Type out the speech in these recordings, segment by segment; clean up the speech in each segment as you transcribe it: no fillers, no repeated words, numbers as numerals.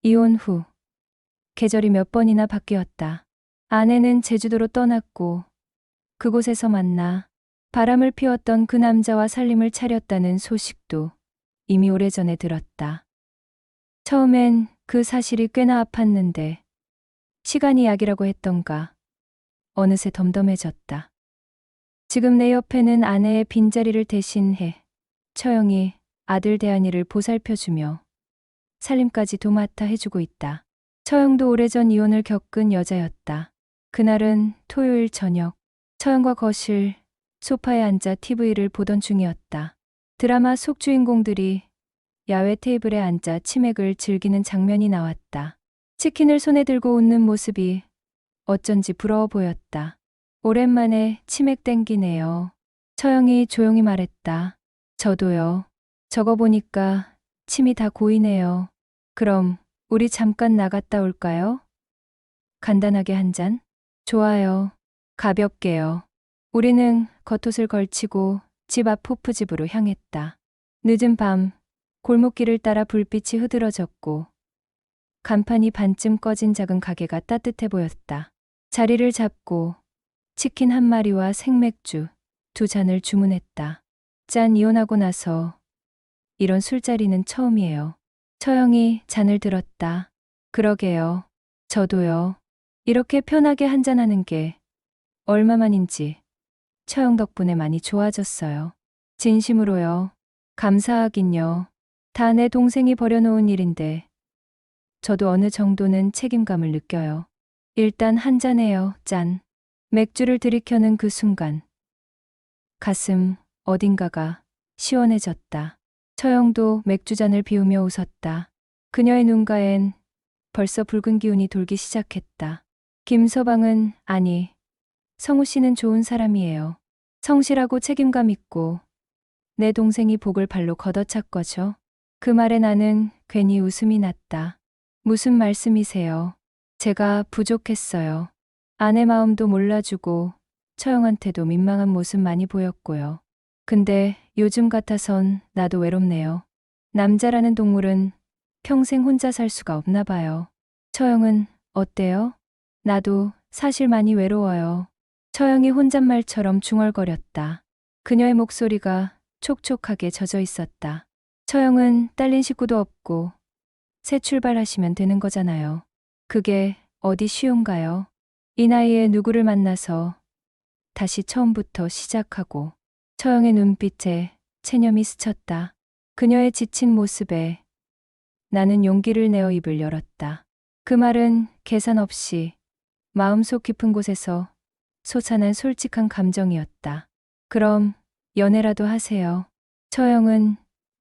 이혼 후 계절이 몇 번이나 바뀌었다. 아내는 제주도로 떠났고 그곳에서 만나 바람을 피웠던 그 남자와 살림을 차렸다는 소식도 이미 오래전에 들었다. 처음엔 그 사실이 꽤나 아팠는데 시간이 약이라고 했던가 어느새 덤덤해졌다. 지금 내 옆에는 아내의 빈자리를 대신해 처형이 아들 대한이를 보살펴주며 살림까지 도맡아 해주고 있다. 처형도 오래전 이혼을 겪은 여자였다. 그날은 토요일 저녁, 처형과 거실, 소파에 앉아 TV를 보던 중이었다. 드라마 속 주인공들이 야외 테이블에 앉아 치맥을 즐기는 장면이 나왔다. 치킨을 손에 들고 웃는 모습이 어쩐지 부러워 보였다. 오랜만에 치맥 땡기네요. 처형이 조용히 말했다. 저도요. 저거 보니까 침이 다 고이네요. 그럼 우리 잠깐 나갔다 올까요? 간단하게 한 잔? 좋아요. 가볍게요. 우리는 겉옷을 걸치고 집 앞 호프집으로 향했다. 늦은 밤 골목길을 따라 불빛이 흐드러졌고 간판이 반쯤 꺼진 작은 가게가 따뜻해 보였다. 자리를 잡고 치킨 한 마리와 생맥주 2잔을 주문했다. 짠, 이혼하고 나서 이런 술자리는 처음이에요. 처형이 잔을 들었다. 그러게요. 저도요. 이렇게 편하게 한잔하는 게 얼마만인지 처형 덕분에 많이 좋아졌어요. 진심으로요. 감사하긴요. 다 내 동생이 벌여놓은 일인데 저도 어느 정도는 책임감을 느껴요. 일단 한잔해요. 짠. 맥주를 들이켜는 그 순간 가슴 어딘가가 시원해졌다. 처형도 맥주잔을 비우며 웃었다. 그녀의 눈가엔 벌써 붉은 기운이 돌기 시작했다. 김서방은, 아니, 성우 씨는 좋은 사람이에요. 성실하고 책임감 있고 내 동생이 복을 발로 걷어찼 거죠. 그 말에 나는 괜히 웃음이 났다. 무슨 말씀이세요? 제가 부족했어요. 아내 마음도 몰라주고 처형한테도 민망한 모습 많이 보였고요. 근데 요즘 같아선 나도 외롭네요. 남자라는 동물은 평생 혼자 살 수가 없나 봐요. 처형은 어때요? 나도 사실 많이 외로워요. 처형이 혼잣말처럼 중얼거렸다. 그녀의 목소리가 촉촉하게 젖어 있었다. 처형은 딸린 식구도 없고 새 출발하시면 되는 거잖아요. 그게 어디 쉬운가요? 이 나이에 누구를 만나서 다시 처음부터 시작하고. 처형의 눈빛에 체념이 스쳤다. 그녀의 지친 모습에 나는 용기를 내어 입을 열었다. 그 말은 계산 없이 마음속 깊은 곳에서 솟아난 솔직한 감정이었다. 그럼 연애라도 하세요. 처형은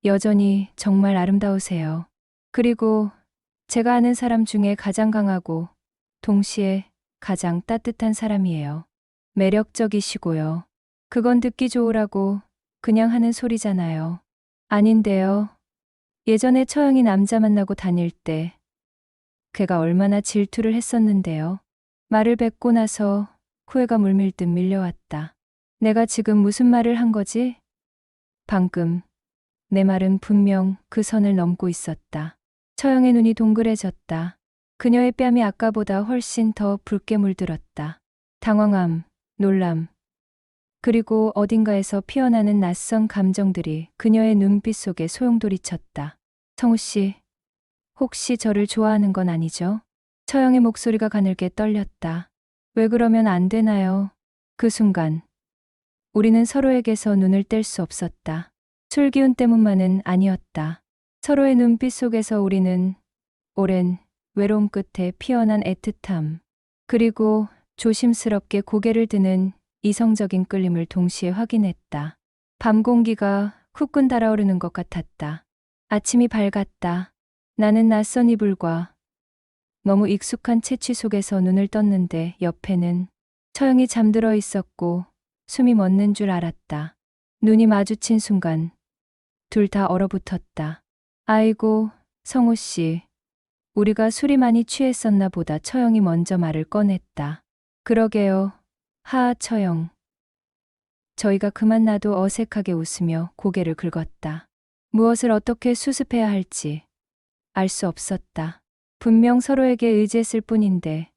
여전히 정말 아름다우세요. 그리고 제가 아는 사람 중에 가장 강하고 동시에 가장 따뜻한 사람이에요. 매력적이시고요. 그건 듣기 좋으라고 그냥 하는 소리잖아요. 아닌데요. 예전에 처형이 남자 만나고 다닐 때 걔가 얼마나 질투를 했었는데요. 말을 뱉고 나서 후회가 물밀듯 밀려왔다. 내가 지금 무슨 말을 한 거지? 방금 내 말은 분명 그 선을 넘고 있었다. 처형의 눈이 동그래졌다. 그녀의 뺨이 아까보다 훨씬 더 붉게 물들었다. 당황함, 놀람, 그리고 어딘가에서 피어나는 낯선 감정들이 그녀의 눈빛 속에 소용돌이쳤다. 성우 씨, 혹시 저를 좋아하는 건 아니죠? 처형의 목소리가 가늘게 떨렸다. 왜 그러면 안 되나요? 그 순간 우리는 서로에게서 눈을 뗄 수 없었다. 술 기운 때문만은 아니었다. 서로의 눈빛 속에서 우리는 오랜 외로움 끝에 피어난 애틋함, 그리고 조심스럽게 고개를 드는 이성적인 끌림을 동시에 확인했다. 밤 공기가 후끈 달아오르는 것 같았다. 아침이 밝았다. 나는 낯선 이불과 너무 익숙한 채취 속에서 눈을 떴는데 옆에는 처형이 잠들어 있었고 숨이 멎는 줄 알았다. 눈이 마주친 순간 둘 다 얼어붙었다. 아이고, 성우 씨. 우리가 술이 많이 취했었나 보다. 처형이 먼저 말을 꺼냈다. 그러게요. 하하. 처형. 저희가 그만 나도 어색하게 웃으며 고개를 긁었다. 무엇을 어떻게 수습해야 할지 알 수 없었다. 분명 서로에게 의지했을 뿐인데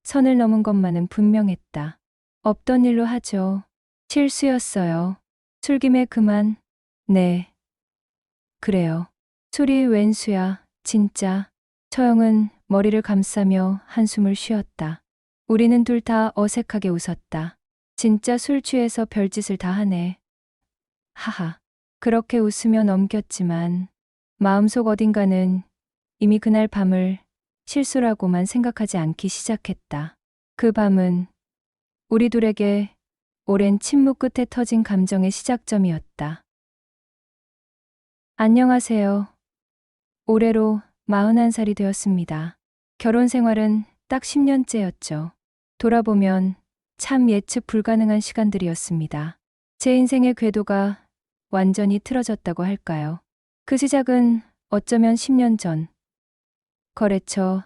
선을 넘은 것만은 분명했다. 없던 일로 하죠. 실수였어요. 술김에 그만. 네. 그래요. 술이 웬수야, 진짜. 처형은 머리를 감싸며 한숨을 쉬었다. 우리는 둘 다 어색하게 웃었다. 진짜 술 취해서 별짓을 다 하네. 하하. 그렇게 웃으며 넘겼지만 마음속 어딘가는 이미 그날 밤을 실수라고만 생각하지 않기 시작했다. 그 밤은 우리 둘에게 오랜 침묵 끝에 터진 감정의 시작점이었다. 안녕하세요. 올해로 41살이 되었습니다. 결혼 생활은 딱 10년째였죠. 돌아보면 참 예측 불가능한 시간들이었습니다. 제 인생의 궤도가 완전히 틀어졌다고 할까요? 그 시작은 어쩌면 10년 전 거래처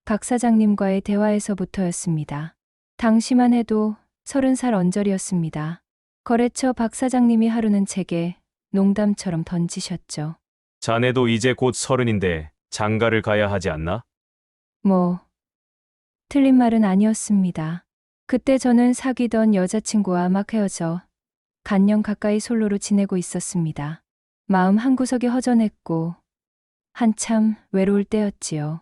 박 사장님과의 대화에서부터였습니다. 당시만 해도 30살 언저리였습니다. 거래처 박 사장님이 하루는 제게 농담처럼 던지셨죠. 자네도 이제 곧 30인데 장가를 가야 하지 않나? 뭐, 틀린 말은 아니었습니다. 그때 저는 사귀던 여자친구와 막 헤어져 간년 가까이 솔로로 지내고 있었습니다. 마음 한구석이 허전했고 한참 외로울 때였지요.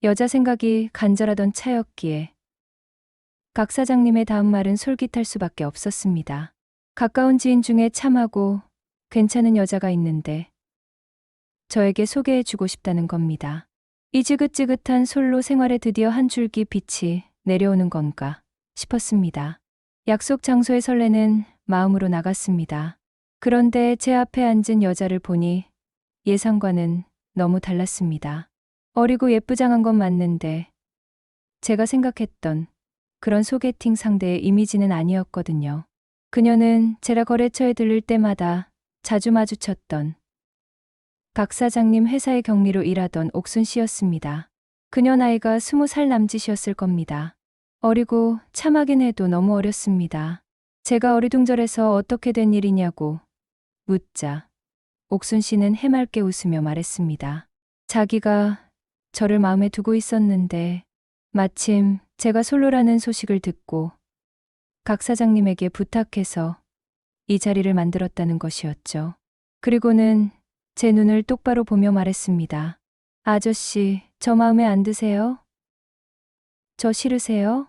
여자 생각이 간절하던 차였기에 각 사장님의 다음 말은 솔깃할 수밖에 없었습니다. 가까운 지인 중에 참하고 괜찮은 여자가 있는데 저에게 소개해주고 싶다는 겁니다. 이 지긋지긋한 솔로 생활에 드디어 한 줄기 빛이 내려오는 건가 싶었습니다. 약속 장소에 설레는 마음으로 나갔습니다. 그런데 제 앞에 앉은 여자를 보니 예상과는 너무 달랐습니다. 어리고 예쁘장한 건 맞는데 제가 생각했던 그런 소개팅 상대의 이미지는 아니었거든요. 그녀는 제가 거래처에 들를 때마다 자주 마주쳤던 박 사장님 회사의 경리로 일하던 옥순 씨였습니다. 그녀 나이가 20살 남짓이었을 겁니다. 어리고 참하긴 해도 너무 어렸습니다. 제가 어리둥절해서 어떻게 된 일이냐고 묻자 옥순 씨는 해맑게 웃으며 말했습니다. 자기가 저를 마음에 두고 있었는데 마침 제가 솔로라는 소식을 듣고 각 사장님에게 부탁해서 이 자리를 만들었다는 것이었죠. 그리고는 제 눈을 똑바로 보며 말했습니다. 아저씨, 저 마음에 안 드세요? 저 싫으세요?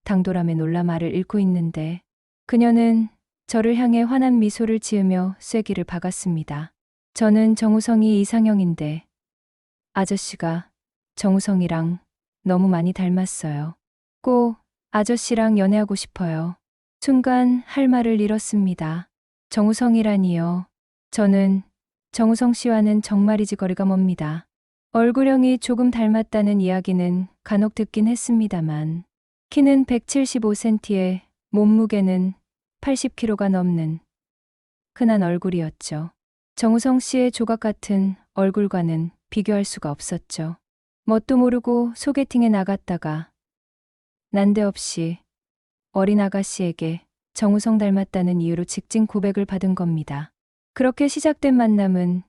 당돌함에 놀라 말을 잃고 있는데 그녀는 저를 향해 환한 미소를 지으며 쐐기를 박았습니다. 저는 정우성이 이상형인데 아저씨가 정우성이랑 너무 많이 닮았어요. 꼭 아저씨랑 연애하고 싶어요. 순간 할 말을 잃었습니다. 정우성이라니요. 저는 정우성 씨와는 정말이지 거리가 멉니다. 얼굴형이 조금 닮았다는 이야기는 간혹 듣긴 했습니다만 키는 175cm에 몸무게는 80kg가 넘는 흔한 얼굴이었죠. 정우성 씨의 조각 같은 얼굴과는 비교할 수가 없었죠. 뭣도 모르고 소개팅에 나갔다가 난데없이 어린 아가씨에게 정우성 닮았다는 이유로 직진 고백을 받은 겁니다. 그렇게 시작된 만남은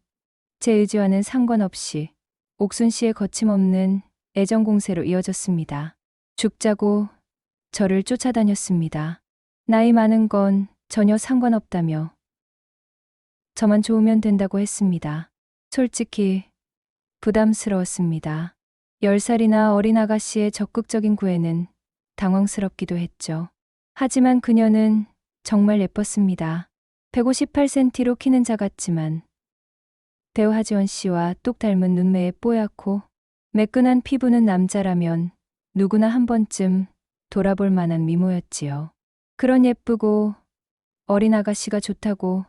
제 의지와는 상관없이 옥순 씨의 거침없는 애정 공세로 이어졌습니다. 죽자고 저를 쫓아다녔습니다. 나이 많은 건 전혀 상관없다며 저만 좋으면 된다고 했습니다. 솔직히 부담스러웠습니다. 10살이나 어린 아가씨의 적극적인 구애는 당황스럽기도 했죠. 하지만 그녀는 정말 예뻤습니다. 158cm로 키는 작았지만 배우 하지원 씨와 똑 닮은 눈매에 뽀얗고 매끈한 피부는 남자라면 누구나 한 번쯤 돌아볼 만한 미모였지요. 그런 예쁘고 어린 아가씨가 좋다고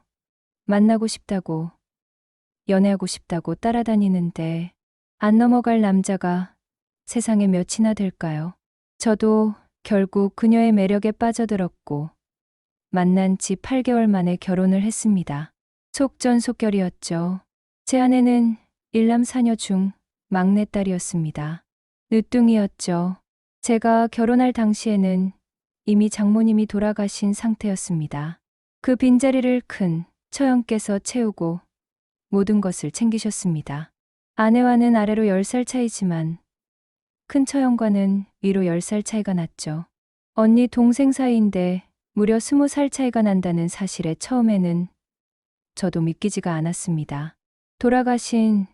만나고 싶다고 연애하고 싶다고 따라다니는데 안 넘어갈 남자가 세상에 몇이나 될까요? 저도 결국 그녀의 매력에 빠져들었고 만난 지 8개월 만에 결혼을 했습니다. 속전속결이었죠. 제 아내는 일남 사녀 중 막내딸이었습니다. 늦둥이였죠. 제가 결혼할 당시에는 이미 장모님이 돌아가신 상태였습니다. 그 빈자리를 큰 처형께서 채우고 모든 것을 챙기셨습니다. 아내와는 아래로 10살 차이지만 큰 처형과는 위로 10살 차이가 났죠. 언니 동생 사이인데 무려 20살 차이가 난다는 사실에 처음에는 저도 믿기지가 않았습니다. 돌아가신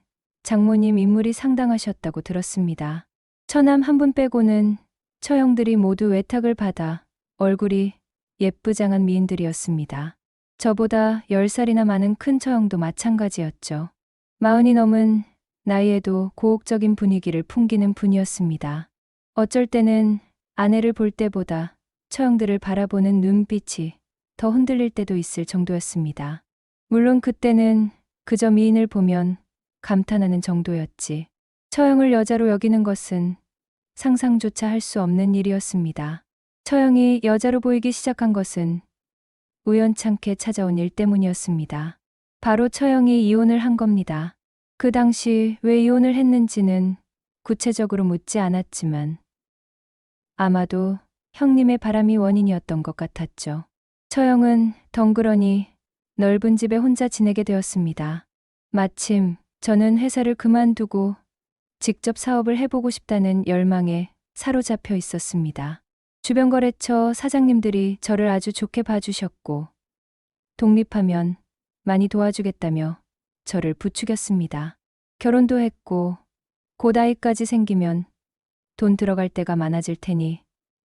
장모님 인물이 상당하셨다고 들었습니다. 처남 한 분 빼고는 처형들이 모두 외탁을 받아 얼굴이 예쁘장한 미인들이었습니다. 저보다 10살이나 많은 큰 처형도 마찬가지였죠. 40이 넘은 나이에도 고혹적인 분위기를 풍기는 분이었습니다. 어쩔 때는 아내를 볼 때보다 처형들을 바라보는 눈빛이 더 흔들릴 때도 있을 정도였습니다. 물론 그때는 그저 미인을 보면 감탄하는 정도였지. 처형을 여자로 여기는 것은 상상조차 할 수 없는 일이었습니다. 처형이 여자로 보이기 시작한 것은 우연찮게 찾아온 일 때문이었습니다. 바로 처형이 이혼을 한 겁니다. 그 당시 왜 이혼을 했는지는 구체적으로 묻지 않았지만 아마도 형님의 바람이 원인이었던 것 같았죠. 처형은 덩그러니 넓은 집에 혼자 지내게 되었습니다. 마침 저는 회사를 그만두고 직접 사업을 해보고 싶다는 열망에 사로잡혀 있었습니다. 주변 거래처 사장님들이 저를 아주 좋게 봐주셨고 독립하면 많이 도와주겠다며 저를 부추겼습니다. 결혼도 했고 곧 아이까지 생기면 돈 들어갈 때가 많아질 테니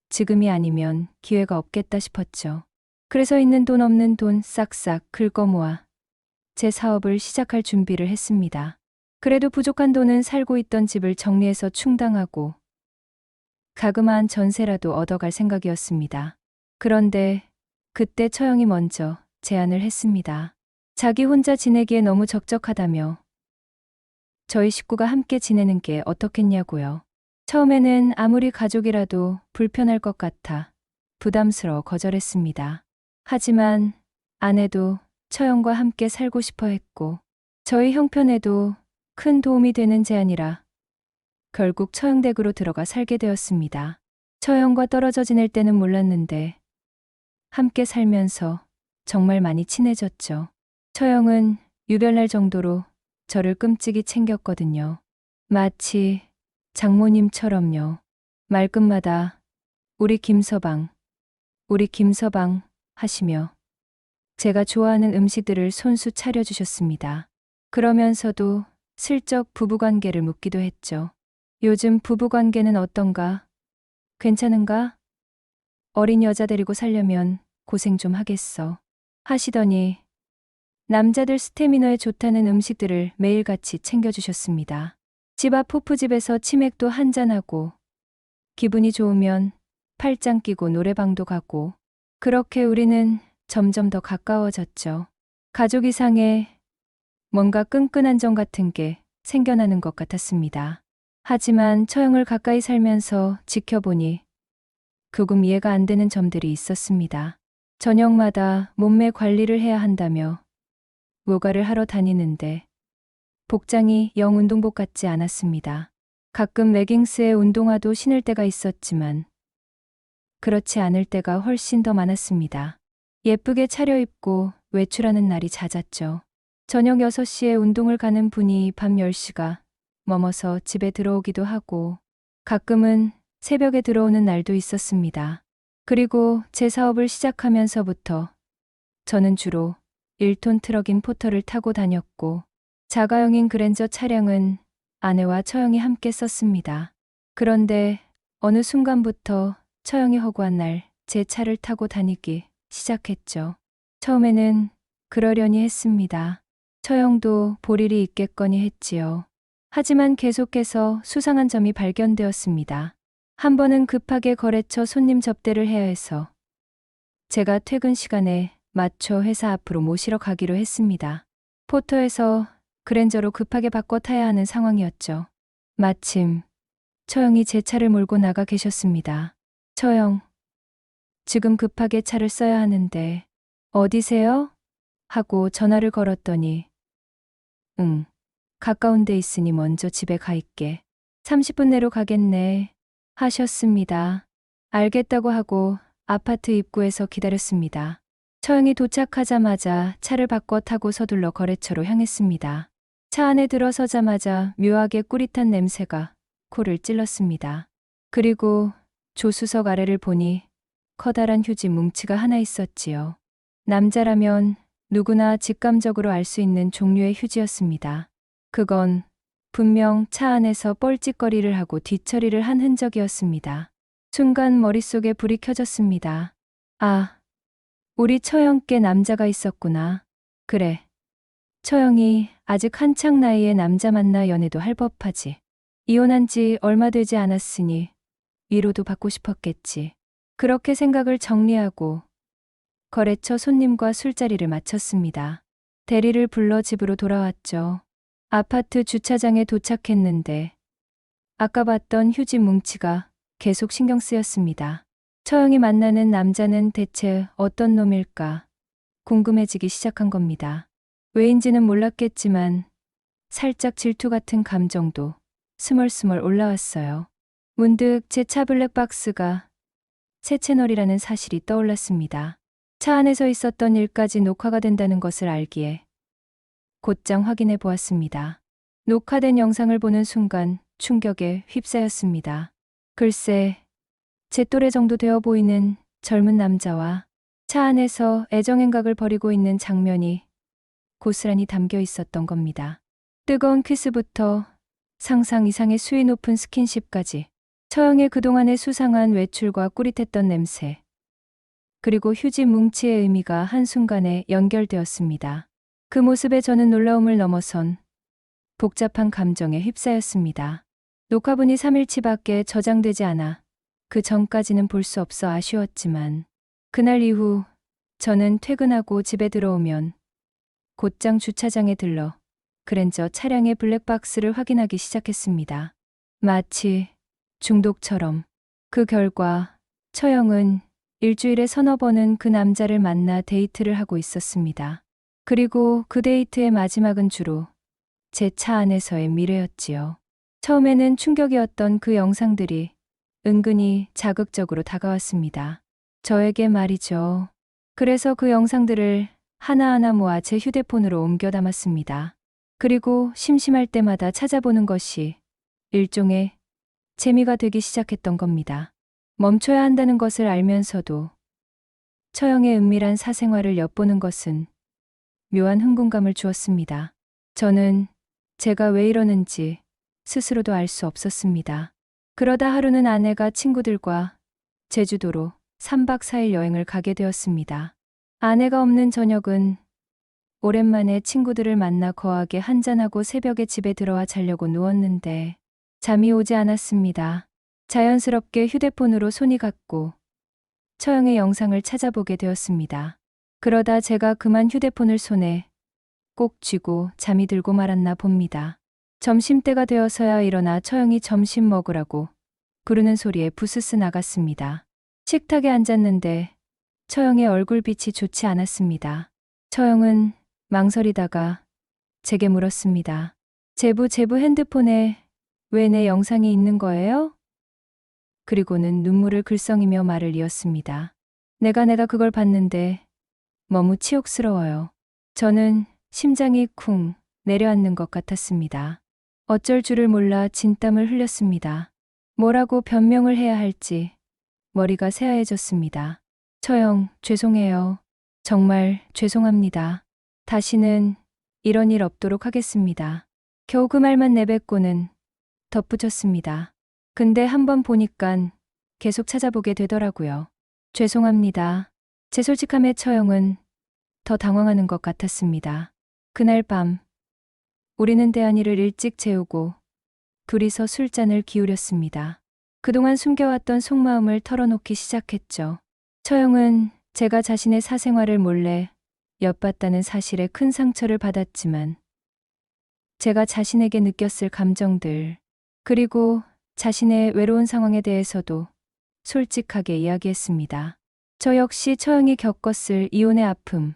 지금이 아니면 기회가 없겠다 싶었죠. 그래서 있는 돈 없는 돈 싹싹 긁어 모아 제 사업을 시작할 준비를 했습니다. 그래도 부족한 돈은 살고 있던 집을 정리해서 충당하고 가그마한 전세라도 얻어갈 생각이었습니다. 그런데 그때 처형이 먼저 제안을 했습니다. 자기 혼자 지내기에 너무 적적하다며 저희 식구가 함께 지내는 게 어떻겠냐고요. 처음에는 아무리 가족이라도 불편할 것 같아 부담스러워 거절했습니다. 하지만 아내도 처형과 함께 살고 싶어 했고 저희 형편에도 큰 도움이 되는 제안이라 결국 처형댁으로 들어가 살게 되었습니다. 처형과 떨어져 지낼 때는 몰랐는데 함께 살면서 정말 많이 친해졌죠. 처형은 유별날 정도로 저를 끔찍이 챙겼거든요. 마치 장모님처럼요. 말끝마다 우리 김서방 하시며 제가 좋아하는 음식들을 손수 차려주셨습니다. 그러면서도 슬쩍 부부관계를 묻기도 했죠. 요즘 부부관계는 어떤가? 괜찮은가? 어린 여자 데리고 살려면 고생 좀 하겠어. 하시더니 남자들 스태미너에 좋다는 음식들을 매일같이 챙겨주셨습니다. 집 앞 호프집에서 치맥도 한잔하고 기분이 좋으면 팔짱 끼고 노래방도 가고 그렇게 우리는 점점 더 가까워졌죠. 가족 이상의 뭔가 끈끈한 정 같은 게 생겨나는 것 같았습니다. 하지만 처형을 가까이 살면서 지켜보니 조금 이해가 안 되는 점들이 있었습니다. 저녁마다 몸매 관리를 해야 한다며 요가를 하러 다니는데 복장이 영 운동복 같지 않았습니다. 가끔 레깅스에 운동화도 신을 때가 있었지만 그렇지 않을 때가 훨씬 더 많았습니다. 예쁘게 차려입고 외출하는 날이 잦았죠. 저녁 6시에 운동을 가는 분이 밤 10시가 넘어서 집에 들어오기도 하고 가끔은 새벽에 들어오는 날도 있었습니다. 그리고 제 사업을 시작하면서부터 저는 주로 1톤 트럭인 포터를 타고 다녔고 자가용인 그랜저 차량은 아내와 처형이 함께 썼습니다. 그런데 어느 순간부터 처형이 허구한 날 제 차를 타고 다니기 시작했죠. 처음에는 그러려니 했습니다. 처형도 볼 일이 있겠거니 했지요. 하지만 계속해서 수상한 점이 발견되었습니다. 한 번은 급하게 거래처 손님 접대를 해야 해서 제가 퇴근 시간에 맞춰 회사 앞으로 모시러 가기로 했습니다. 포터에서 그랜저로 급하게 바꿔 타야 하는 상황이었죠. 마침 처형이 제 차를 몰고 나가 계셨습니다. 처형, 지금 급하게 차를 써야 하는데 어디세요? 하고 전화를 걸었더니 응, 가까운 데 있으니 먼저 집에 가 있게. 30분 내로 가겠네 하셨습니다. 알겠다고 하고 아파트 입구에서 기다렸습니다. 처형이 도착하자마자 차를 바꿔 타고 서둘러 거래처로 향했습니다. 차 안에 들어서자마자 묘하게 꾸릿한 냄새가 코를 찔렀습니다. 그리고 조수석 아래를 보니 커다란 휴지 뭉치가 하나 있었지요. 남자라면 누구나 직감적으로 알 수 있는 종류의 휴지였습니다. 그건 분명 차 안에서 뻘짓거리를 하고 뒤처리를 한 흔적이었습니다. 순간 머릿속에 불이 켜졌습니다. 아, 우리 처형께 남자가 있었구나. 그래. 처형이 아직 한창 나이에 남자 만나 연애도 할 법하지. 이혼한 지 얼마 되지 않았으니 위로도 받고 싶었겠지. 그렇게 생각을 정리하고 거래처 손님과 술자리를 마쳤습니다. 대리를 불러 집으로 돌아왔죠. 아파트 주차장에 도착했는데 아까 봤던 휴지 뭉치가 계속 신경 쓰였습니다. 처형이 만나는 남자는 대체 어떤 놈일까 궁금해지기 시작한 겁니다. 왜인지는 몰랐겠지만 살짝 질투 같은 감정도 스멀스멀 올라왔어요. 문득 제 차 블랙박스가 새 채널이라는 사실이 떠올랐습니다. 차 안에서 있었던 일까지 녹화가 된다는 것을 알기에 곧장 확인해 보았습니다. 녹화된 영상을 보는 순간 충격에 휩싸였습니다. 글쎄, 제 또래 정도 되어 보이는 젊은 남자와 차 안에서 애정행각을 벌이고 있는 장면이 고스란히 담겨 있었던 겁니다. 뜨거운 키스부터 상상 이상의 수위 높은 스킨십까지 처형의 그동안의 수상한 외출과 꾸릿했던 냄새, 그리고 휴지 뭉치의 의미가 한순간에 연결되었습니다. 그 모습에 저는 놀라움을 넘어선 복잡한 감정에 휩싸였습니다. 녹화분이 3일치밖에 저장되지 않아 그 전까지는 볼 수 없어 아쉬웠지만 그날 이후 저는 퇴근하고 집에 들어오면 곧장 주차장에 들러 그랜저 차량의 블랙박스를 확인하기 시작했습니다. 마치 중독처럼. 그 결과 처형은 일주일에 서너 번은 그 남자를 만나 데이트를 하고 있었습니다. 그리고 그 데이트의 마지막은 주로 제 차 안에서의 미래였지요. 처음에는 충격이었던 그 영상들이 은근히 자극적으로 다가왔습니다. 저에게 말이죠. 그래서 그 영상들을 하나하나 모아 제 휴대폰으로 옮겨 담았습니다. 그리고 심심할 때마다 찾아보는 것이 일종의 재미가 되기 시작했던 겁니다. 멈춰야 한다는 것을 알면서도 처형의 은밀한 사생활을 엿보는 것은 묘한 흥분감을 주었습니다. 저는 제가 왜 이러는지 스스로도 알 수 없었습니다. 그러다 하루는 아내가 친구들과 제주도로 3박 4일 여행을 가게 되었습니다. 아내가 없는 저녁은 오랜만에 친구들을 만나 거하게 한잔하고 새벽에 집에 들어와 자려고 누웠는데 잠이 오지 않았습니다. 자연스럽게 휴대폰으로 손이 갔고 처형의 영상을 찾아보게 되었습니다. 그러다 제가 그만 휴대폰을 손에 꼭 쥐고 잠이 들고 말았나 봅니다. 점심때가 되어서야 일어나 처형이 점심 먹으라고 부르는 소리에 부스스 나갔습니다. 식탁에 앉았는데 처형의 얼굴빛이 좋지 않았습니다. 처형은 망설이다가 제게 물었습니다. 제부 핸드폰에 왜 내 영상이 있는 거예요? 그리고는 눈물을 글썽이며 말을 이었습니다. 내가 그걸 봤는데 너무 치욕스러워요. 저는 심장이 쿵 내려앉는 것 같았습니다. 어쩔 줄을 몰라 진땀을 흘렸습니다. 뭐라고 변명을 해야 할지 머리가 새하얘졌습니다. 처형, 죄송해요. 정말 죄송합니다. 다시는 이런 일 없도록 하겠습니다. 겨우 그 말만 내뱉고는 덧붙였습니다. 근데 한번 보니깐 계속 찾아보게 되더라고요. 죄송합니다. 제 솔직함에 처형은 더 당황하는 것 같았습니다. 그날 밤 우리는 대한이를 일찍 재우고 둘이서 술잔을 기울였습니다. 그동안 숨겨왔던 속마음을 털어놓기 시작했죠. 처형은 제가 자신의 사생활을 몰래 엿봤다는 사실에 큰 상처를 받았지만 제가 자신에게 느꼈을 감정들 그리고 자신의 외로운 상황에 대해서도 솔직하게 이야기했습니다. 저 역시 처형이 겪었을 이혼의 아픔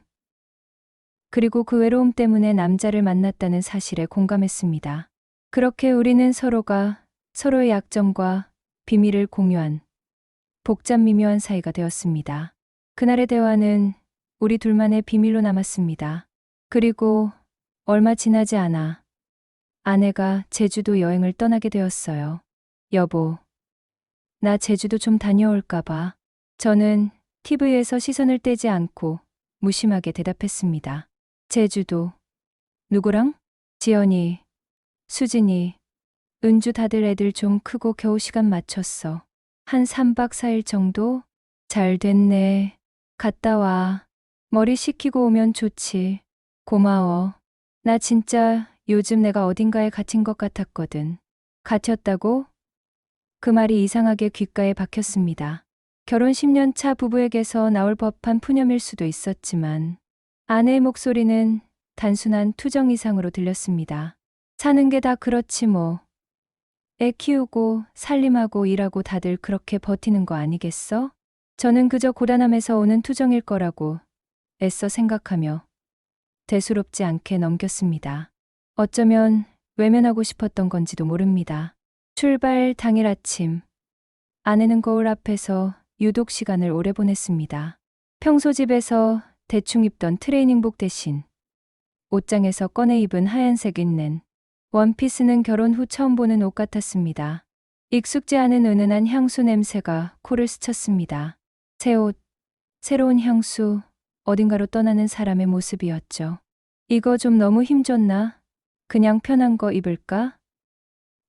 그리고 그 외로움 때문에 남자를 만났다는 사실에 공감했습니다. 그렇게 우리는 서로가 서로의 약점과 비밀을 공유한 복잡 미묘한 사이가 되었습니다. 그날의 대화는 우리 둘만의 비밀로 남았습니다. 그리고 얼마 지나지 않아 아내가 제주도 여행을 떠나게 되었어요. 여보, 나 제주도 좀 다녀올까 봐. 저는 TV에서 시선을 떼지 않고 무심하게 대답했습니다. 제주도. 누구랑? 지연이, 수진이, 은주 다들 애들 좀 크고 겨우 시간 맞췄어. 한 3박 4일 정도? 잘 됐네. 갔다 와. 머리 식히고 오면 좋지. 고마워. 나 진짜 요즘 내가 어딘가에 갇힌 것 같았거든. 갇혔다고? 그 말이 이상하게 귓가에 박혔습니다. 결혼 10년 차 부부에게서 나올 법한 푸념일 수도 있었지만 아내의 목소리는 단순한 투정 이상으로 들렸습니다. 사는 게 다 그렇지 뭐. 애 키우고 살림하고 일하고 다들 그렇게 버티는 거 아니겠어? 저는 그저 고단함에서 오는 투정일 거라고 애써 생각하며 대수롭지 않게 넘겼습니다. 어쩌면 외면하고 싶었던 건지도 모릅니다. 출발 당일 아침, 아내는 거울 앞에서 유독 시간을 오래 보냈습니다. 평소 집에서 대충 입던 트레이닝복 대신 옷장에서 꺼내 입은 하얀색 있는 원피스는 결혼 후 처음 보는 옷 같았습니다. 익숙지 않은 은은한 향수 냄새가 코를 스쳤습니다. 새 옷, 새로운 향수, 어딘가로 떠나는 사람의 모습이었죠. 이거 좀 너무 힘줬나? 그냥 편한 거 입을까?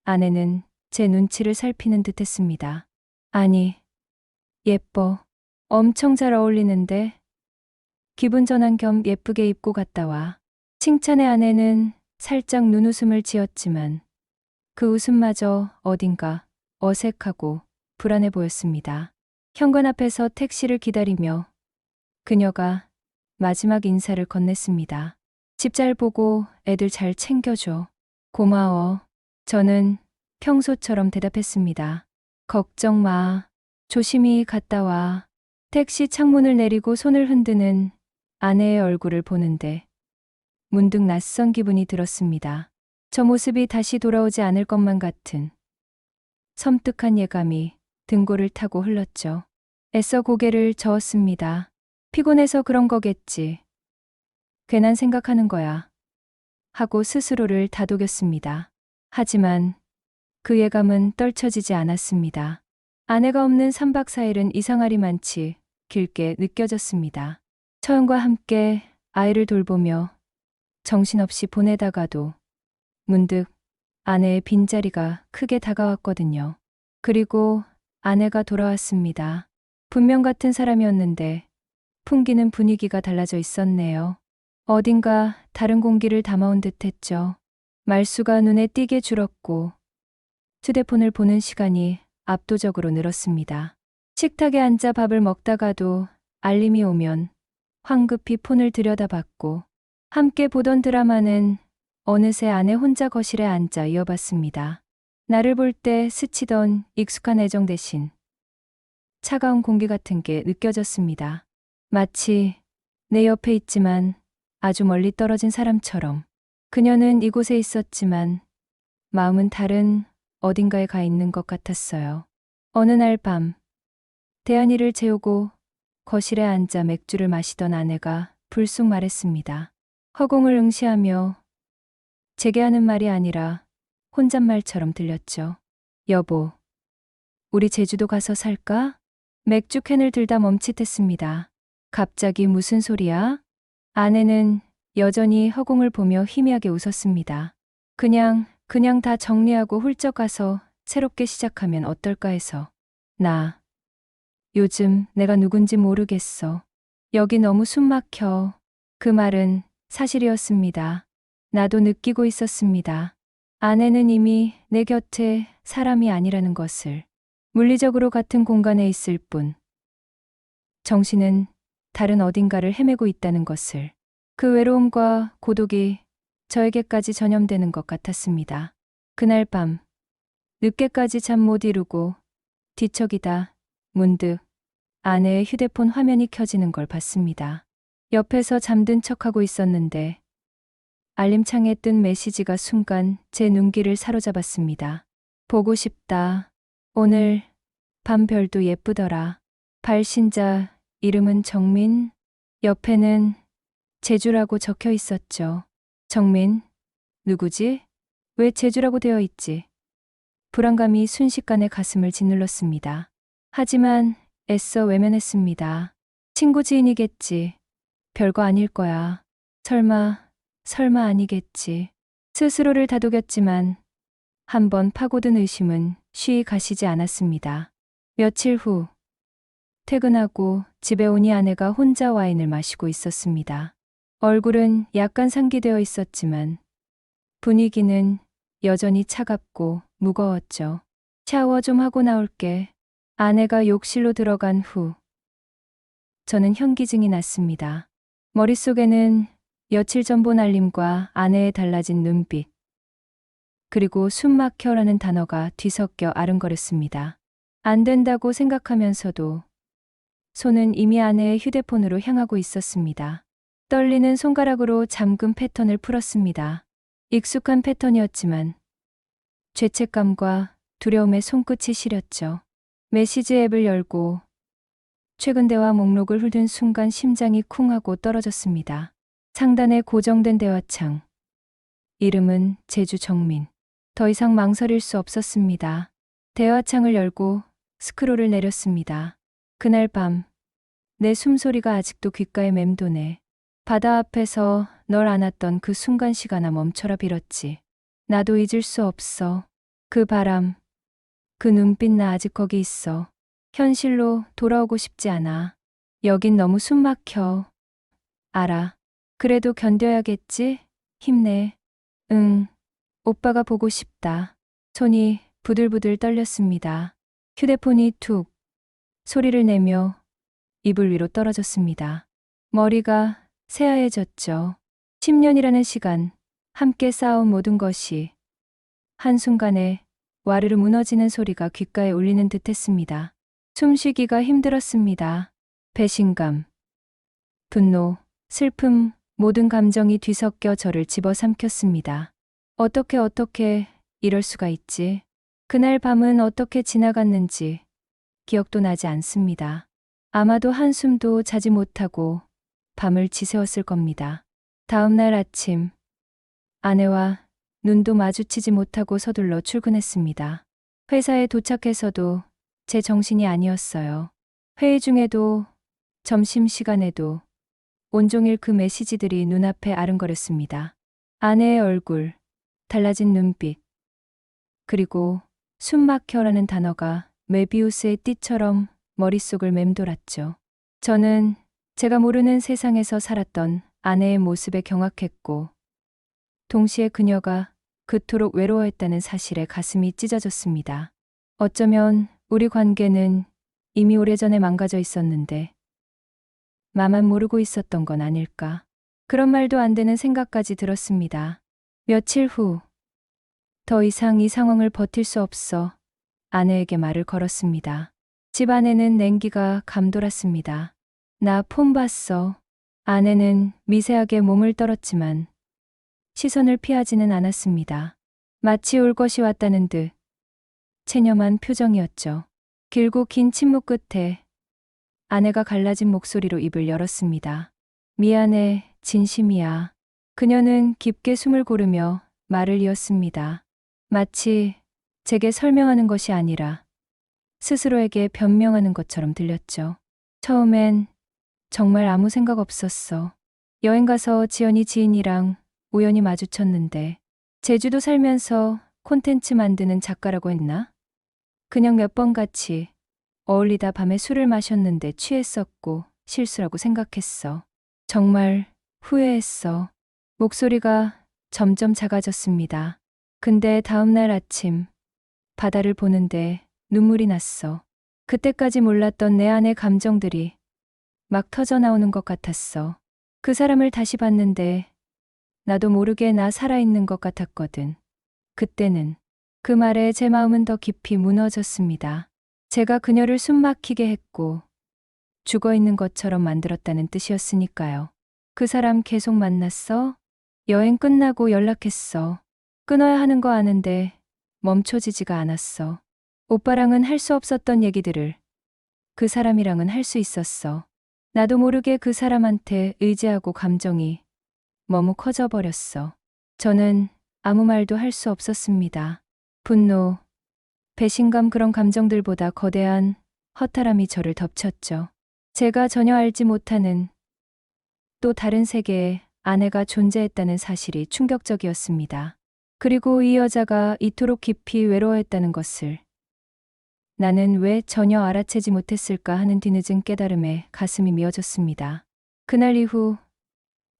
아내는 제 눈치를 살피는 듯 했습니다. 아니, 예뻐. 엄청 잘 어울리는데. 기분 전환 겸 예쁘게 입고 갔다 와. 칭찬의 아내는 살짝 눈웃음을 지었지만 그 웃음마저 어딘가 어색하고 불안해 보였습니다. 현관 앞에서 택시를 기다리며 그녀가 마지막 인사를 건넸습니다. 집 잘 보고 애들 잘 챙겨줘. 고마워. 저는 평소처럼 대답했습니다. 걱정 마. 조심히 갔다 와. 택시 창문을 내리고 손을 흔드는 아내의 얼굴을 보는데 문득 낯선 기분이 들었습니다. 저 모습이 다시 돌아오지 않을 것만 같은 섬뜩한 예감이 등골을 타고 흘렀죠. 애써 고개를 저었습니다. 피곤해서 그런 거겠지. 괜한 생각하는 거야. 하고 스스로를 다독였습니다. 하지만 그 예감은 떨쳐지지 않았습니다. 아내가 없는 3박 4일은 이상하리만치 길게 느껴졌습니다. 처형과 함께 아이를 돌보며 정신없이 보내다가도 문득 아내의 빈자리가 크게 다가왔거든요. 그리고 아내가 돌아왔습니다. 분명 같은 사람이었는데 풍기는 분위기가 달라져 있었네요. 어딘가 다른 공기를 담아온 듯했죠. 말수가 눈에 띄게 줄었고 휴대폰을 보는 시간이 압도적으로 늘었습니다. 식탁에 앉아 밥을 먹다가도 알림이 오면 황급히 폰을 들여다봤고 함께 보던 드라마는 어느새 아내 혼자 거실에 앉아 이어봤습니다. 나를 볼 때 스치던 익숙한 애정 대신 차가운 공기 같은 게 느껴졌습니다. 마치 내 옆에 있지만 아주 멀리 떨어진 사람처럼. 그녀는 이곳에 있었지만 마음은 다른 어딘가에 가 있는 것 같았어요. 어느 날 밤, 대한이를 재우고 거실에 앉아 맥주를 마시던 아내가 불쑥 말했습니다. 허공을 응시하며 제게 하는 말이 아니라 혼잣말처럼 들렸죠. 여보, 우리 제주도 가서 살까? 맥주 캔을 들다 멈칫했습니다. 갑자기 무슨 소리야? 아내는 여전히 허공을 보며 희미하게 웃었습니다. 그냥 다 정리하고 훌쩍 가서 새롭게 시작하면 어떨까 해서. 나 요즘 내가 누군지 모르겠어. 여기 너무 숨 막혀. 그 말은 사실이었습니다. 나도 느끼고 있었습니다. 아내는 이미 내 곁에 사람이 아니라는 것을. 물리적으로 같은 공간에 있을 뿐 정신은 다른 어딘가를 헤매고 있다는 것을. 그 외로움과 고독이 저에게까지 전염되는 것 같았습니다. 그날 밤 늦게까지 잠 못 이루고 뒤척이다 문득 아내의 휴대폰 화면이 켜지는 걸 봤습니다. 옆에서 잠든 척하고 있었는데 알림창에 뜬 메시지가 순간 제 눈길을 사로잡았습니다. 보고 싶다. 오늘 밤 별도 예쁘더라. 발신자 이름은 정민. 옆에는 제주라고 적혀 있었죠. 정민? 누구지? 왜 제주라고 되어 있지? 불안감이 순식간에 가슴을 짓눌렀습니다. 하지만 애써 외면했습니다. 친구 지인이겠지. 별거 아닐 거야. 설마 아니겠지. 스스로를 다독였지만 한번 파고든 의심은 쉬이 가시지 않았습니다. 며칠 후 퇴근하고 집에 오니 아내가 혼자 와인을 마시고 있었습니다. 얼굴은 약간 상기되어 있었지만 분위기는 여전히 차갑고 무거웠죠. 샤워 좀 하고 나올게. 아내가 욕실로 들어간 후 저는 현기증이 났습니다. 머릿속에는 며칠 전 본 알림과 아내의 달라진 눈빛, 그리고 숨막혀라는 단어가 뒤섞여 아른거렸습니다. 안 된다고 생각하면서도 손은 이미 아내의 휴대폰으로 향하고 있었습니다. 떨리는 손가락으로 잠금 패턴을 풀었습니다. 익숙한 패턴이었지만 죄책감과 두려움에 손끝이 시렸죠. 메시지 앱을 열고 최근 대화 목록을 훑은 순간 심장이 쿵 하고 떨어졌습니다. 상단에 고정된 대화창. 이름은 제주 정민. 더 이상 망설일 수 없었습니다. 대화창을 열고 스크롤을 내렸습니다. 그날 밤, 내 숨소리가 아직도 귓가에 맴도네. 바다 앞에서 널 안았던 그 순간 시간아 멈춰라 빌었지. 나도 잊을 수 없어. 그 바람, 그 눈빛 나 아직 거기 있어. 현실로 돌아오고 싶지 않아. 여긴 너무 숨 막혀. 알아. 그래도 견뎌야겠지? 힘내. 응. 오빠가 보고 싶다. 손이 부들부들 떨렸습니다. 휴대폰이 툭 소리를 내며 이불 위로 떨어졌습니다. 머리가 새하얘졌죠. 10년이라는 시간, 함께 쌓아온 모든 것이 한순간에 와르르 무너지는 소리가 귓가에 울리는 듯 했습니다. 숨쉬기가 힘들었습니다. 배신감, 분노, 슬픔, 모든 감정이 뒤섞여 저를 집어삼켰습니다. 어떻게 이럴 수가 있지? 그날 밤은 어떻게 지나갔는지 기억도 나지 않습니다. 아마도 한숨도 자지 못하고 밤을 지새웠을 겁니다. 다음 날 아침, 아내와 눈도 마주치지 못하고 서둘러 출근했습니다. 회사에 도착해서도 제 정신이 아니었어요. 회의 중에도 점심시간에도 온종일 그 메시지들이 눈앞에 아른거렸습니다. 아내의 얼굴, 달라진 눈빛, 그리고 숨막혀라는 단어가 메비우스의 띠처럼 머릿속을 맴돌았죠. 저는 제가 모르는 세상에서 살았던 아내의 모습에 경악했고, 동시에 그녀가 그토록 외로워했다는 사실에 가슴이 찢어졌습니다. 어쩌면 우리 관계는 이미 오래전에 망가져 있었는데 나만 모르고 있었던 건 아닐까. 그런 말도 안 되는 생각까지 들었습니다. 며칠 후, 더 이상 이 상황을 버틸 수 없어 아내에게 말을 걸었습니다. 집 안에는 냉기가 감돌았습니다. 나 폰 봤어. 아내는 미세하게 몸을 떨었지만 시선을 피하지는 않았습니다. 마치 올 것이 왔다는 듯 체념한 표정이었죠. 길고 긴 침묵 끝에 아내가 갈라진 목소리로 입을 열었습니다. 미안해, 진심이야. 그녀는 깊게 숨을 고르며 말을 이었습니다. 마치 제게 설명하는 것이 아니라 스스로에게 변명하는 것처럼 들렸죠. 처음엔 정말 아무 생각 없었어. 여행 가서 지연이 지인이랑 우연히 마주쳤는데 제주도 살면서 콘텐츠 만드는 작가라고 했나? 그냥 몇 번 같이 어울리다 밤에 술을 마셨는데 취했었고 실수라고 생각했어. 정말 후회했어. 목소리가 점점 작아졌습니다. 근데 다음 날 아침 바다를 보는데 눈물이 났어. 그때까지 몰랐던 내 안의 감정들이 막 터져 나오는 것 같았어. 그 사람을 다시 봤는데 나도 모르게 나 살아있는 것 같았거든. 그때는 그 말에 제 마음은 더 깊이 무너졌습니다. 제가 그녀를 숨막히게 했고 죽어있는 것처럼 만들었다는 뜻이었으니까요. 그 사람 계속 만났어? 여행 끝나고 연락했어. 끊어야 하는 거 아는데 멈춰지지가 않았어. 오빠랑은 할 수 없었던 얘기들을 그 사람이랑은 할 수 있었어. 나도 모르게 그 사람한테 의지하고 감정이 너무 커져버렸어. 저는 아무 말도 할 수 없었습니다. 분노, 배신감 그런 감정들보다 거대한 허탈함이 저를 덮쳤죠. 제가 전혀 알지 못하는 또 다른 세계에 아내가 존재했다는 사실이 충격적이었습니다. 그리고 이 여자가 이토록 깊이 외로워했다는 것을 나는 왜 전혀 알아채지 못했을까 하는 뒤늦은 깨달음에 가슴이 미어졌습니다. 그날 이후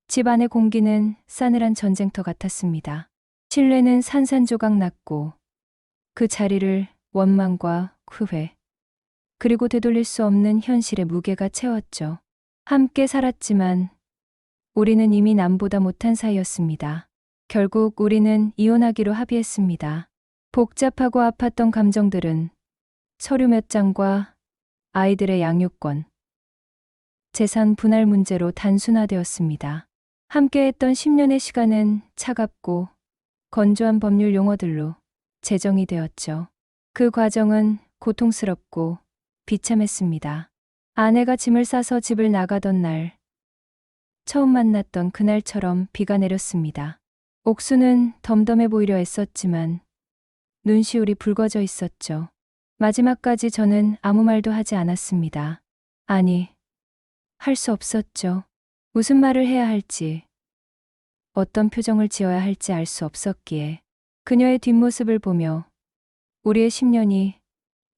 집 안의 공기는 싸늘한 전쟁터 같았습니다. 실내는 산산조각 났고 그 자리를 원망과 후회, 그리고 되돌릴 수 없는 현실의 무게가 채웠죠. 함께 살았지만 우리는 이미 남보다 못한 사이였습니다. 결국 우리는 이혼하기로 합의했습니다. 복잡하고 아팠던 감정들은 서류 몇 장과 아이들의 양육권, 재산 분할 문제로 단순화되었습니다. 함께했던 10년의 시간은 차갑고 건조한 법률 용어들로 재정이 되었죠. 그 과정은 고통스럽고 비참했습니다. 아내가 짐을 싸서 집을 나가던 날, 처음 만났던 그날처럼 비가 내렸습니다. 옥수는 덤덤해 보이려 애썼지만 눈시울이 붉어져 있었죠. 마지막까지 저는 아무 말도 하지 않았습니다. 아니, 할 수 없었죠. 무슨 말을 해야 할지, 어떤 표정을 지어야 할지 알 수 없었기에 그녀의 뒷모습을 보며 우리의 10년이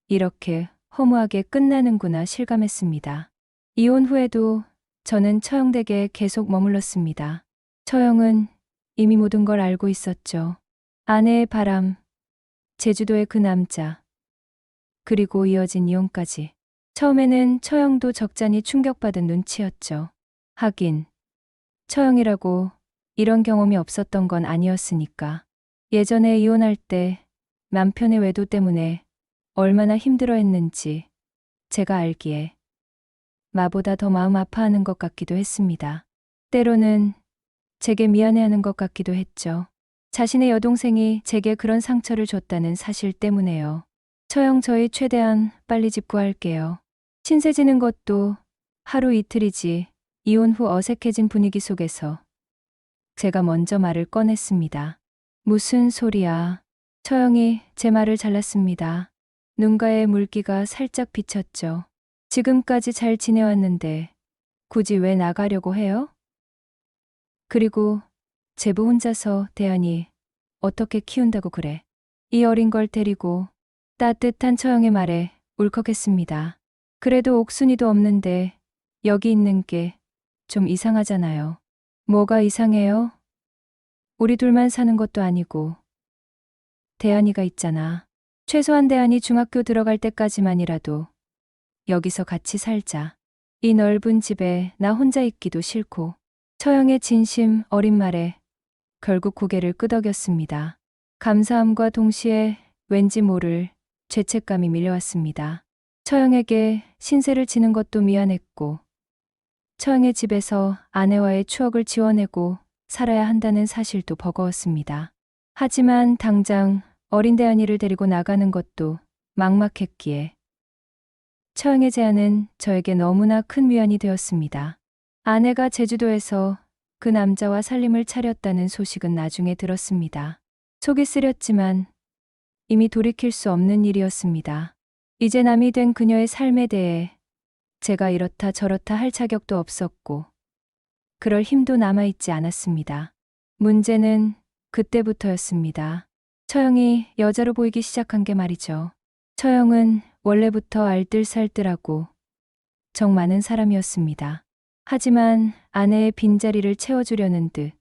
이렇게 허무하게 끝나는구나 실감했습니다. 이혼 후에도 저는 처형 댁에 계속 머물렀습니다. 처형은 이미 모든 걸 알고 있었죠. 아내의 바람, 제주도의 그 남자, 그리고 이어진 이혼까지. 처음에는 처형도 적잖이 충격받은 눈치였죠. 하긴 처형이라고 이런 경험이 없었던 건 아니었으니까. 예전에 이혼할 때 남편의 외도 때문에 얼마나 힘들어했는지 제가 알기에 나보다 더 마음 아파하는 것 같기도 했습니다. 때로는 제게 미안해하는 것 같기도 했죠. 자신의 여동생이 제게 그런 상처를 줬다는 사실 때문에요. 처형 저희 최대한 빨리 집 구할게요. 신세 지는 것도 하루 이틀이지. 이혼 후 어색해진 분위기 속에서 제가 먼저 말을 꺼냈습니다. 무슨 소리야. 처형이 제 말을 잘랐습니다. 눈가에 물기가 살짝 비쳤죠. 지금까지 잘 지내왔는데 굳이 왜 나가려고 해요? 그리고 제부 혼자서 대안이 어떻게 키운다고 그래. 이 어린 걸 데리고. 따뜻한 처형의 말에 울컥했습니다. 그래도 옥순이도 없는데 여기 있는 게 좀 이상하잖아요. 뭐가 이상해요? 우리 둘만 사는 것도 아니고 대안이가 있잖아. 최소한 대안이 중학교 들어갈 때까지만이라도 여기서 같이 살자. 이 넓은 집에 나 혼자 있기도 싫고. 처형의 진심 어린 말에 결국 고개를 끄덕였습니다. 감사함과 동시에 왠지 모를 죄책감이 밀려왔습니다. 처형에게 신세를 지는 것도 미안했고, 처형의 집에서 아내와의 추억을 지워내고 살아야 한다는 사실도 버거웠습니다. 하지만 당장 어린 대안이를 데리고 나가는 것도 막막했기에 처형의 제안은 저에게 너무나 큰 위안이 되었습니다. 아내가 제주도에서 그 남자와 살림을 차렸다는 소식은 나중에 들었습니다. 속이 쓰렸지만 이미 돌이킬 수 없는 일이었습니다. 이제 남이 된 그녀의 삶에 대해 제가 이렇다 저렇다 할 자격도 없었고 그럴 힘도 남아있지 않았습니다. 문제는 그때부터였습니다. 처형이 여자로 보이기 시작한 게 말이죠. 처형은 원래부터 알뜰살뜰하고 정 많은 사람이었습니다. 하지만 아내의 빈자리를 채워주려는 듯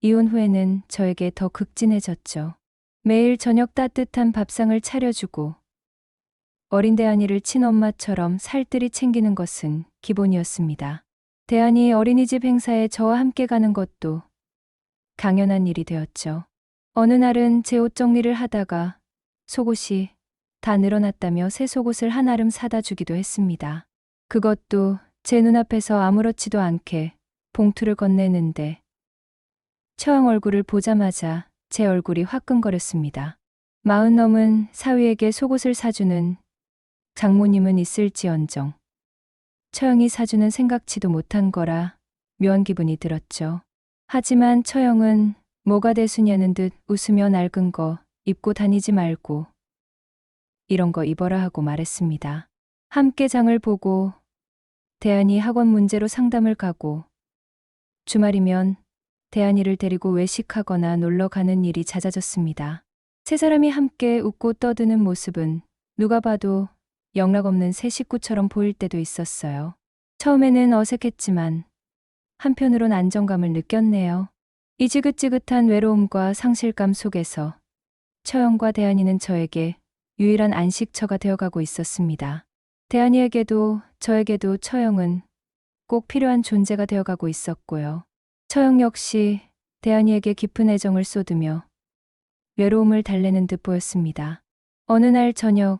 이혼 후에는 저에게 더 극진해졌죠. 매일 저녁 따뜻한 밥상을 차려주고 어린 대안이를 친엄마처럼 살뜰히 챙기는 것은 기본이었습니다. 대안이 어린이집 행사에 저와 함께 가는 것도 당연한 일이 되었죠. 어느 날은 제 옷 정리를 하다가 속옷이 다 늘어났다며 새 속옷을 한아름 사다 주기도 했습니다. 그것도 제 눈앞에서 아무렇지도 않게 봉투를 건네는데 처형 얼굴을 보자마자 제 얼굴이 화끈거렸습니다. 40 넘은 사위에게 속옷을 사주는 장모님은 있을지언정 처형이 사주는 생각지도 못한 거라 묘한 기분이 들었죠. 하지만 처형은 뭐가 대수냐는 듯 웃으며 낡은 거 입고 다니지 말고 이런 거 입어라 하고 말했습니다. 함께 장을 보고 대안이 학원 문제로 상담을 가고 주말이면 대안이를 데리고 외식하거나 놀러 가는 일이 잦아졌습니다. 세 사람이 함께 웃고 떠드는 모습은 누가 봐도 영락없는 새 식구처럼 보일 때도 있었어요. 처음에는 어색했지만 한편으론 안정감을 느꼈네요. 이 지긋지긋한 외로움과 상실감 속에서 처형과 대안이는 저에게 유일한 안식처가 되어가고 있었습니다. 대안이에게도 저에게도 처형은 꼭 필요한 존재가 되어가고 있었고요. 처형 역시 대안이에게 깊은 애정을 쏟으며 외로움을 달래는 듯 보였습니다. 어느 날 저녁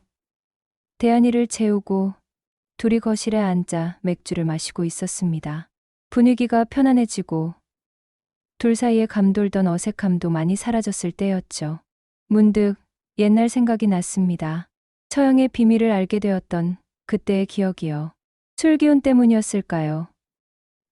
대안이를 재우고 둘이 거실에 앉아 맥주를 마시고 있었습니다. 분위기가 편안해지고 둘 사이에 감돌던 어색함도 많이 사라졌을 때였죠. 문득 옛날 생각이 났습니다. 처형의 비밀을 알게 되었던 그때의 기억이요. 술 기운 때문이었을까요?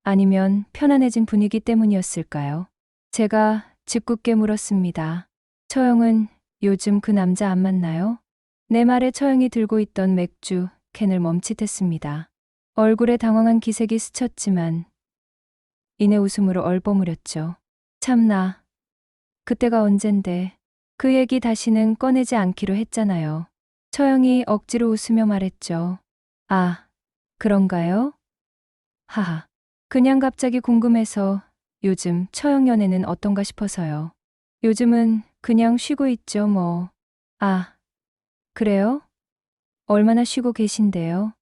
아니면 편안해진 분위기 때문이었을까요? 제가 짓궂게 물었습니다. 처형은 요즘 그 남자 안 만나요? 내 말에 처형이 들고 있던 맥주 캔을 멈칫했습니다. 얼굴에 당황한 기색이 스쳤지만 이내 웃음으로 얼버무렸죠. 참나, 그때가 언젠데 그 얘기 다시는 꺼내지 않기로 했잖아요. 처형이 억지로 웃으며 말했죠. 아, 그런가요? 하하. 그냥 갑자기 궁금해서 요즘 처형 연애는 어떤가 싶어서요. 요즘은 그냥 쉬고 있죠, 뭐. 아, 그래요? 얼마나 쉬고 계신데요?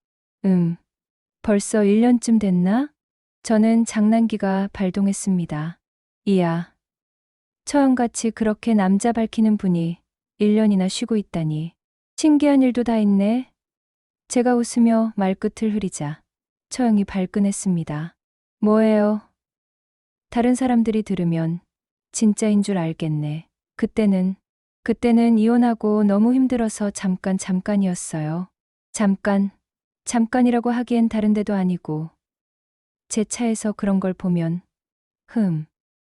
벌써 1년쯤 됐나? 저는 장난기가 발동했습니다. 이야, 처형같이 그렇게 남자 밝히는 분이 1년이나 쉬고 있다니. 신기한 일도 다 있네. 제가 웃으며 말끝을 흐리자 처형이 발끈했습니다. 뭐예요? 다른 사람들이 들으면 진짜인 줄 알겠네. 그때는 이혼하고 너무 힘들어서 잠깐이었어요. 잠깐이라고 하기엔 다른 데도 아니고 제 차에서 그런 걸 보면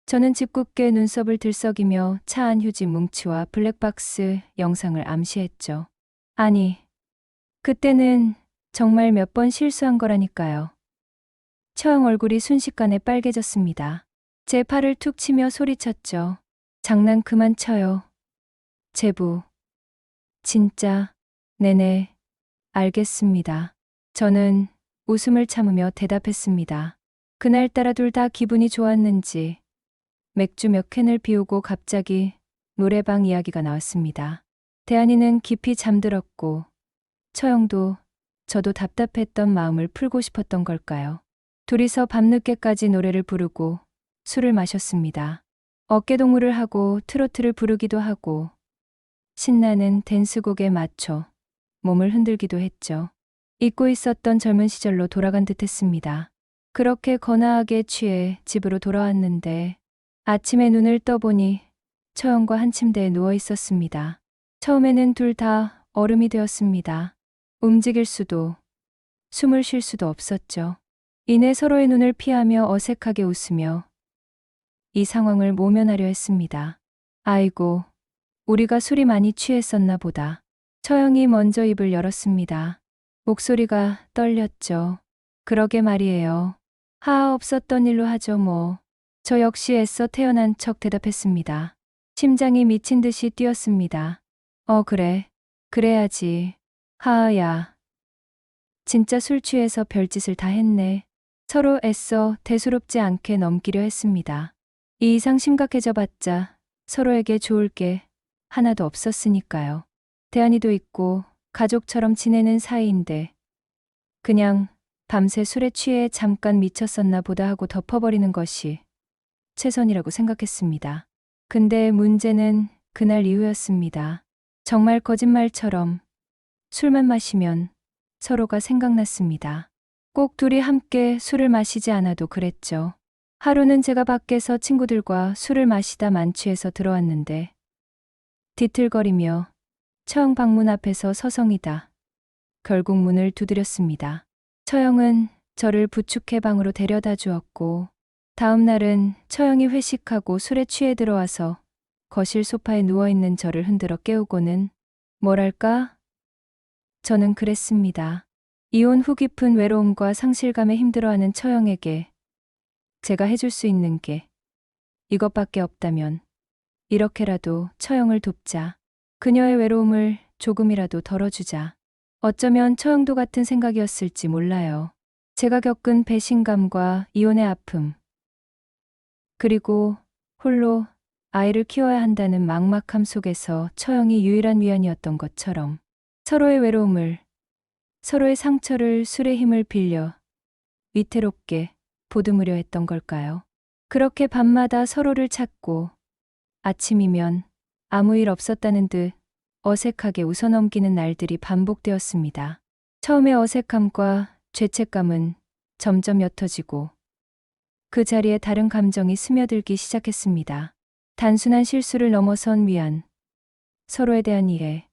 저는 짓궂게 눈썹을 들썩이며 차 안 휴지 뭉치와 블랙박스 영상을 암시했죠. 아니, 그때는 정말 몇 번 실수한 거라니까요. 처형 얼굴이 순식간에 빨개졌습니다. 제 팔을 툭 치며 소리쳤죠. 장난 그만 쳐요. 제부. 진짜. 네네. 알겠습니다. 저는 웃음을 참으며 대답했습니다. 그날따라 둘 다 기분이 좋았는지 맥주 몇 캔을 비우고 갑자기 노래방 이야기가 나왔습니다. 대안이는 깊이 잠들었고 처형도 저도 답답했던 마음을 풀고 싶었던 걸까요? 둘이서 밤늦게까지 노래를 부르고 술을 마셨습니다. 어깨동무를 하고 트로트를 부르기도 하고 신나는 댄스곡에 맞춰 몸을 흔들기도 했죠. 잊고 있었던 젊은 시절로 돌아간 듯 했습니다. 그렇게 거나하게 취해 집으로 돌아왔는데 아침에 눈을 떠보니 처형과 한 침대에 누워 있었습니다. 처음에는 둘 다 얼음이 되었습니다. 움직일 수도 숨을 쉴 수도 없었죠. 이내 서로의 눈을 피하며 어색하게 웃으며 이 상황을 모면하려 했습니다. 아이고, 우리가 술이 많이 취했었나 보다. 처형이 먼저 입을 열었습니다. 목소리가 떨렸죠. 그러게 말이에요. 하하 없었던 일로 하죠 뭐. 저 역시 애써 태어난 척 대답했습니다. 심장이 미친 듯이 뛰었습니다. 그래. 그래야지. 하하야. 진짜 술 취해서 별짓을 다 했네. 서로 애써 대수롭지 않게 넘기려 했습니다. 이 이상 심각해져 봤자 서로에게 좋을 게 하나도 없었으니까요. 대안이도 있고 가족처럼 지내는 사이인데 그냥 밤새 술에 취해 잠깐 미쳤었나 보다 하고 덮어버리는 것이 최선이라고 생각했습니다. 근데 문제는 그날 이후였습니다. 정말 거짓말처럼 술만 마시면 서로가 생각났습니다. 꼭 둘이 함께 술을 마시지 않아도 그랬죠. 하루는 제가 밖에서 친구들과 술을 마시다 만취해서 들어왔는데 뒤틀거리며 처형 방문 앞에서 서성이다 결국 문을 두드렸습니다. 처형은 저를 부축해 방으로 데려다 주었고 다음 날은 처형이 회식하고 술에 취해 들어와서 거실 소파에 누워있는 저를 흔들어 깨우고는 뭐랄까? 저는 그랬습니다. 이혼 후 깊은 외로움과 상실감에 힘들어하는 처형에게 제가 해줄 수 있는 게 이것밖에 없다면 이렇게라도 처형을 돕자. 그녀의 외로움을 조금이라도 덜어주자. 어쩌면 처형도 같은 생각이었을지 몰라요. 제가 겪은 배신감과 이혼의 아픔, 그리고 홀로 아이를 키워야 한다는 막막함 속에서 처형이 유일한 위안이었던 것처럼 서로의 외로움을, 서로의 상처를 술의 힘을 빌려 위태롭게 보듬으려 했던 걸까요? 그렇게 밤마다 서로를 찾고 아침이면 아무 일 없었다는 듯 어색하게 웃어넘기는 날들이 반복되었습니다. 처음의 어색함과 죄책감은 점점 옅어지고 그 자리에 다른 감정이 스며들기 시작했습니다. 단순한 실수를 넘어선 위안, 서로에 대한 이해,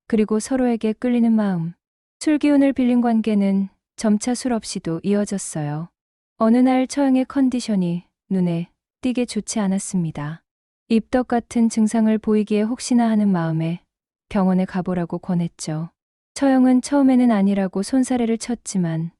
그리고 서로에게 끌리는 마음. 술 기운을 빌린 관계는 점차 술 없이도 이어졌어요. 어느 날 처형의 컨디션이 눈에 띄게 좋지 않았습니다. 입덧 같은 증상을 보이기에 혹시나 하는 마음에 병원에 가보라고 권했죠. 처형은 처음에는 아니라고 손사래를 쳤지만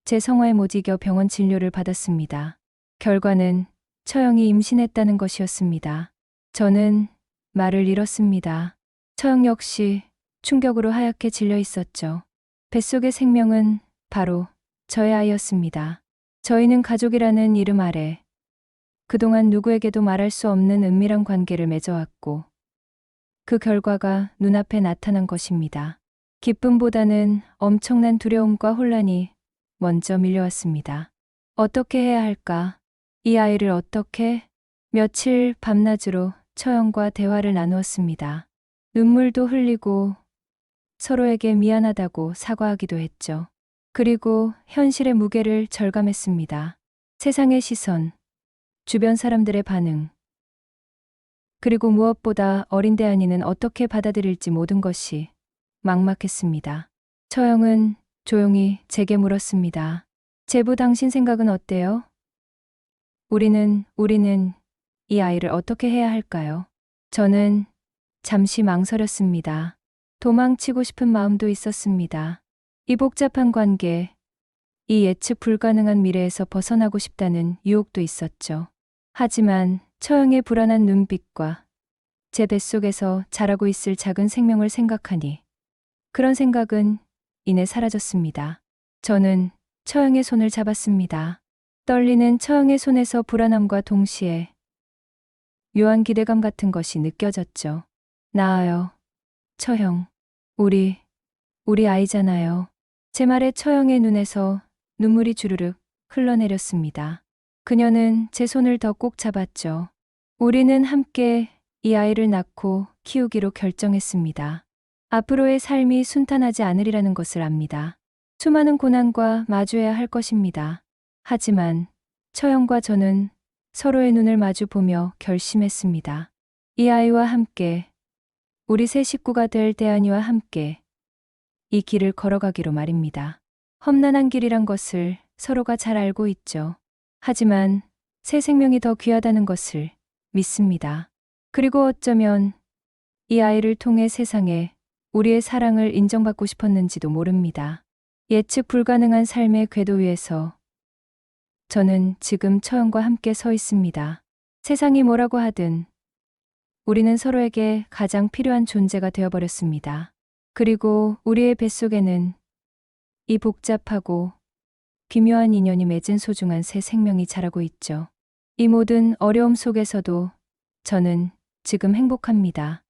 제 성화에 못 이겨 병원 진료를 받았습니다. 결과는 처형이 임신했다는 것이었습니다. 저는 말을 잃었습니다. 처형 역시 충격으로 하얗게 질려 있었죠. 뱃속의 생명은 바로 저의 아이였습니다. 저희는 가족이라는 이름 아래 그동안 누구에게도 말할 수 없는 은밀한 관계를 맺어왔고 그 결과가 눈앞에 나타난 것입니다. 기쁨보다는 엄청난 두려움과 혼란이 먼저 밀려왔습니다. 어떻게 해야 할까? 이 아이를 어떻게? 며칠 밤낮으로 처형과 대화를 나누었습니다. 눈물도 흘리고 서로에게 미안하다고 사과하기도 했죠. 그리고 현실의 무게를 절감했습니다. 세상의 시선, 주변 사람들의 반응, 그리고 무엇보다 어린 대안이는 어떻게 받아들일지 모든 것이 막막했습니다. 처형은 조용히 제게 물었습니다. 제부 당신 생각은 어때요? 우리는 이 아이를 어떻게 해야 할까요? 저는 잠시 망설였습니다. 도망치고 싶은 마음도 있었습니다. 이 복잡한 관계, 이 예측 불가능한 미래에서 벗어나고 싶다는 유혹도 있었죠. 하지만 처형의 불안한 눈빛과 제 뱃속에서 자라고 있을 작은 생명을 생각하니 그런 생각은 이내 사라졌습니다. 저는 처형의 손을 잡았습니다. 떨리는 처형의 손에서 불안함과 동시에 묘한 기대감 같은 것이 느껴졌죠. 나아요. 처형. 우리 아이잖아요. 제 말에 처형의 눈에서 눈물이 주르륵 흘러내렸습니다. 그녀는 제 손을 더 꼭 잡았죠. 우리는 함께 이 아이를 낳고 키우기로 결정했습니다. 앞으로의 삶이 순탄하지 않으리라는 것을 압니다. 수많은 고난과 마주해야 할 것입니다. 하지만 처형과 저는 서로의 눈을 마주 보며 결심했습니다. 이 아이와 함께, 우리 새 식구가 될 대안이와 함께 이 길을 걸어가기로 말입니다. 험난한 길이란 것을 서로가 잘 알고 있죠. 하지만 새 생명이 더 귀하다는 것을 믿습니다. 그리고 어쩌면 이 아이를 통해 세상에 우리의 사랑을 인정받고 싶었는지도 모릅니다. 예측 불가능한 삶의 궤도 위에서 저는 지금 처형과 함께 서 있습니다. 세상이 뭐라고 하든 우리는 서로에게 가장 필요한 존재가 되어버렸습니다. 그리고 우리의 뱃속에는 이 복잡하고 기묘한 인연이 맺은 소중한 새 생명이 자라고 있죠. 이 모든 어려움 속에서도 저는 지금 행복합니다.